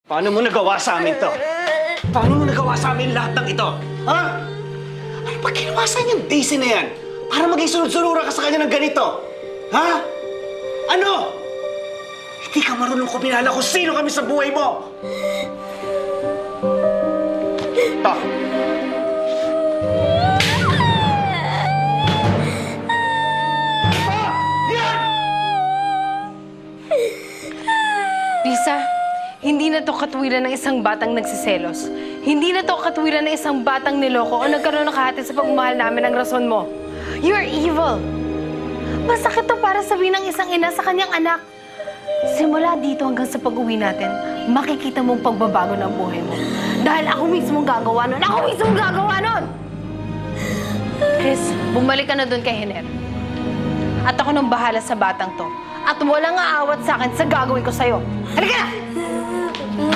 Paano mo nagawa sa amin to? Paano mo nagawa sa amin lahat ng ito? Ha? Ano ba ginawa sa yung Daisy na yan? Para maging sunod-sunura ka sa kanya ng ganito? Ha? Ano? Hindi ka marunong kuminala kung sino kami sa buhay mo! Ito. Lisa, hindi na to katwiran ng isang batang nagsiselos. Hindi na to katwiran ng isang batang niloko o nagkaroon ng kahati sa pagmamahal namin ang rason mo. You're evil. Masakit to para sabihin ng isang ina sa kanyang anak. Simula dito hanggang sa pag-uwi natin, makikita mong pagbabago ng buhay mo. Dahil ako mismo gagawa nun. Ako mismo gagawa nun! Chris, bumalik ka na doon kay Hiner. At ako nang bahala sa batang to. At walang aawat sa akin sa gagawin ko sa'yo. Halika na!